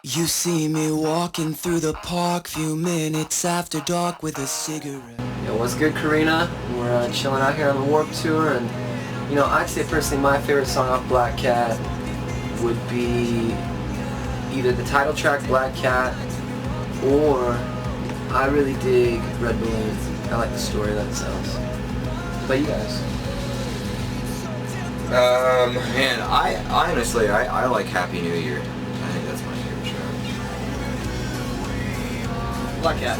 You see me walking through the park, few minutes after dark with a cigarette. Yo, what's good, Karina? We're chilling out here on the Warped Tour, and you know, I'd say personally my favorite song off Black Cat would be either the title track Black Cat, or I really dig Red Balloon. I like the story that it tells. What about you guys? Man, I honestly, I like Happy New Year. I think that's my favorite track. Black Cat.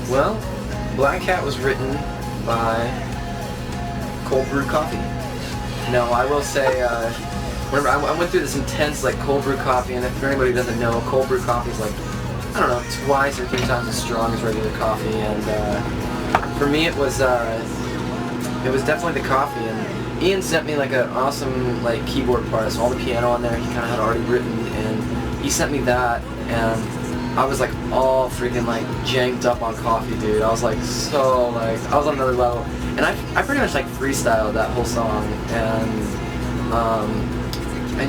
Well, Black Cat was written by cold brew coffee. No, I will say, whenever I went through this intense like cold brew coffee, and if for anybody who doesn't know, cold brew coffee is like, I don't know, twice or 3 times as strong as regular coffee, and for me it was definitely the coffee. And Ian sent me like an awesome like keyboard part, so all the piano on there he kind of had already written, and he sent me that, and I was like all freaking like janked up on coffee, dude. I was like so like I was on another level, and I pretty much like freestyled that whole song, and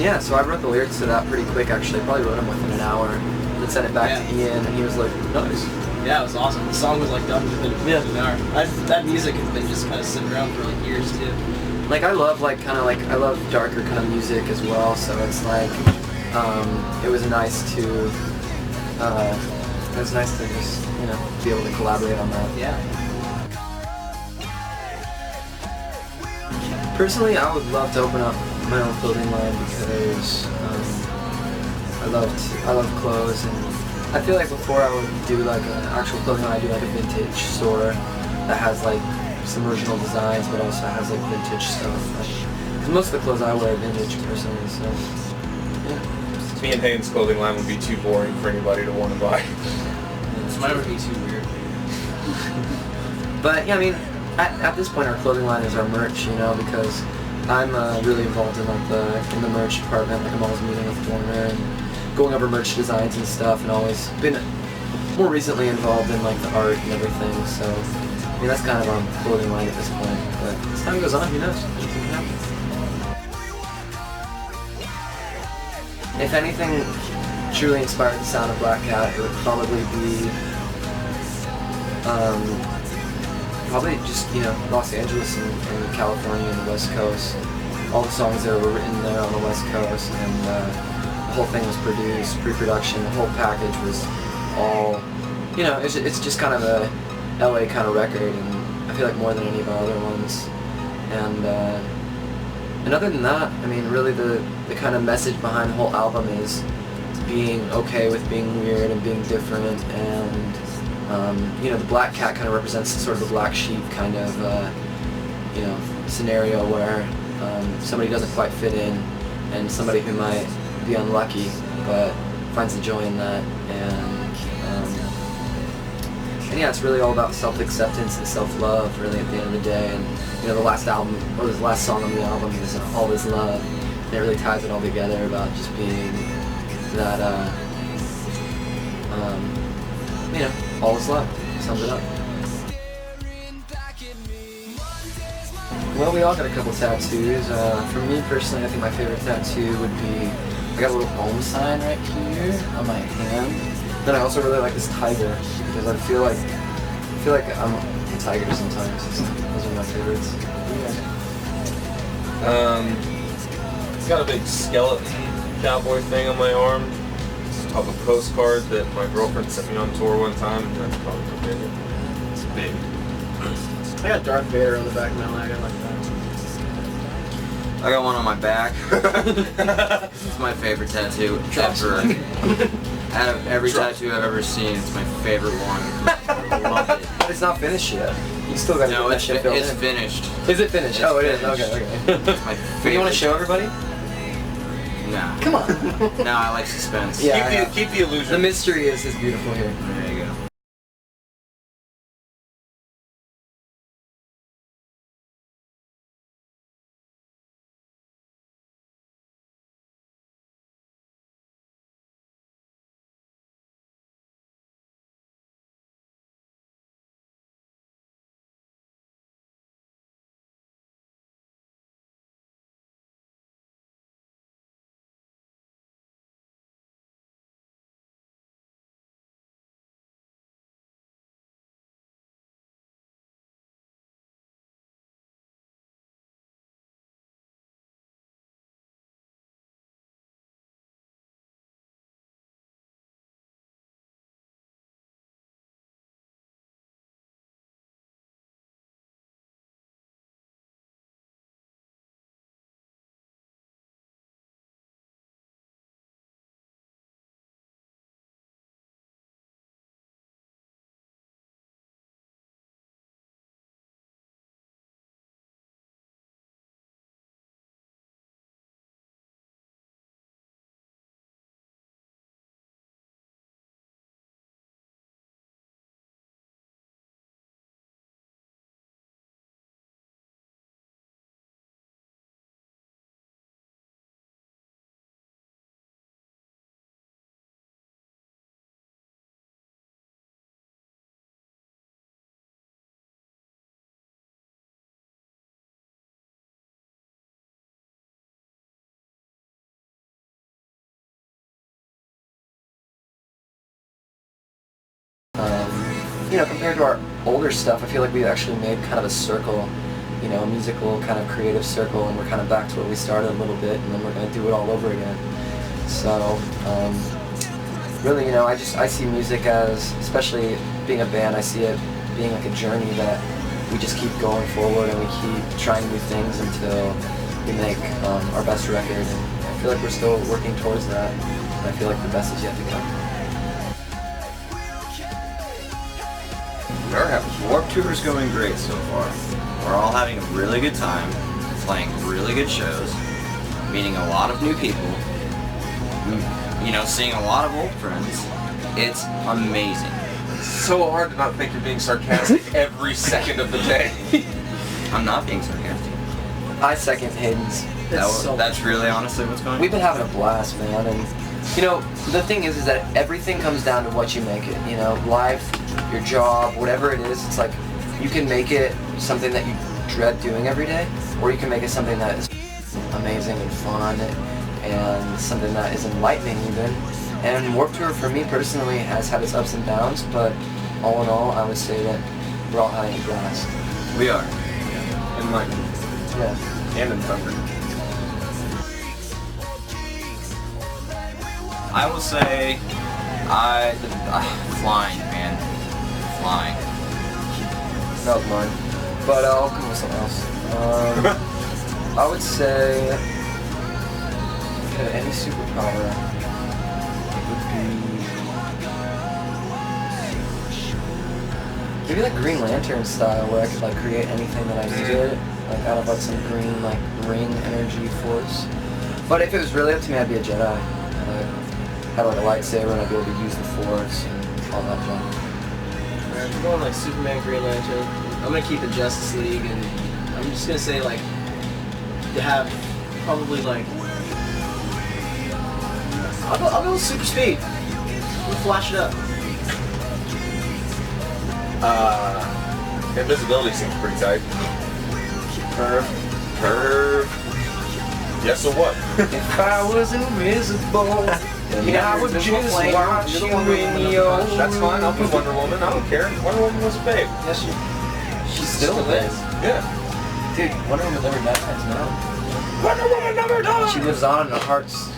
yeah, so I wrote the lyrics to that pretty quick actually. I probably wrote them within an hour, then sent it back to Ian, and he was like, nice. Yeah, it was awesome. The song was like done within an hour. That music has been just kind of sitting around for like years too. Like I love like kind of like I love darker kind of music as well, so it's like it was nice to just, you know, be able to collaborate on that. Yeah. Personally, I would love to open up my own clothing line because I love clothes, and I feel like before I would do like an actual clothing line, I do like a vintage store that has like some original designs, but also has like vintage stuff. Because most of the clothes I wear are vintage personally, so yeah. Me and Hayden's clothing line would be too boring for anybody to want to buy. Mine would be too weird. But yeah, I mean, at this point, our clothing line is our merch, you know, because I'm really involved in like the merch department. Like I'm always meeting with Warner and going over merch designs and stuff, and always been more recently involved in like the art and everything. So I mean, that's kind of our clothing line at this point. But as time goes on, who knows? Anything can happen. If anything truly inspired the sound of Black Cat, it would probably be probably just, you know, Los Angeles and California and the West Coast. All the songs there were written there on the West Coast, and the whole thing was produced, pre-production, the whole package was all, you know, it's just kind of a LA kind of record, and I feel like more than any of our other ones. And other than that, I mean, really the kind of message behind the whole album is being okay with being weird and being different, and you know, the Black Cat kind of represents sort of the black sheep kind of you know, scenario where somebody doesn't quite fit in, and somebody who might be unlucky but finds the joy in that, and yeah, it's really all about self-acceptance and self-love, really, at the end of the day. And you know, the last album, or the last song on the album is All Is Love, and it really ties it all together about just being that, you know, all is love, sums it up. Well, we all got a couple tattoos. For me personally, I think my favorite tattoo would be, I got a little home sign right here on my hand. Then I also really like this tiger, because I feel like I'm a tiger sometimes. Those are my favorites. It's got a big skeleton cowboy thing on my arm. It's off a postcard that my girlfriend sent me on tour one time, and that's probably my favorite. It's big. I got Darth Vader on the back of my leg. I like that. I got one on my back. It's my favorite tattoo ever. Out of every tattoo I've ever seen, it's my favorite one. I love it. But it's not finished yet. You still got to get that shit filled in. It's finished. Is it finished? Oh, it is. finished. Okay. It's my favorite. Do you want to show everybody? Nah. Come on. No, I like suspense. Yeah. Keep the illusion. The mystery is beautiful here. There you go. you know, compared to our older stuff, I feel like we actually made kind of a circle, you know, a musical kind of creative circle, and we're kind of back to where we started a little bit, and then we're going to do it all over again. So, really, you know, I see music as, especially being a band, I see it being like a journey that we just keep going forward and we keep trying new things until we make our best record. And I feel like we're still working towards that, and I feel like the best is yet to come. Our Warped Tour is going great so far. We're all having a really good time, playing really good shows, meeting a lot of new people, you know, seeing a lot of old friends. It's amazing. It's so hard to not think you're being sarcastic every second of the day. I'm not being sarcastic. I second Hayden's. That's really honestly what's going on. We've been having a blast, man, and you know, the thing is that everything comes down to what you make it. You know, life, your job, whatever it is, it's like you can make it something that you dread doing every day, or you can make it something that is amazing and fun and something that is enlightening even. And Warped Tour for me personally has had its ups and downs, but all in all, I would say that we're all having a blast. We are. Enlightened. Yeah. And encumbered. I will say, flying, man. Flying. That was mine. But I'll come with something else. I would say, if I had any superpower, it would be maybe like Green Lantern style, where I could like create anything that I needed, like out of like some green like ring energy force. But if it was really up to me, I'd be a Jedi. I'd have like a lightsaber and I'd be able to use the Force and all that junk. Alright, we're going like Superman, Green Lantern. I'm gonna keep the Justice League, and I'm just gonna say like to have probably like I'll go with super speed. We'll flash it up. Invisibility seems pretty tight. Perv. Yeah, so what? If I was invisible, yeah, I would just watch you in your That's fine, I'll put Wonder Woman, I don't care. Wonder Woman was a babe. Yes, she still is. Yeah. Dude, Wonder Woman never dies, no. Wonder Woman never dies! She lives on in our hearts.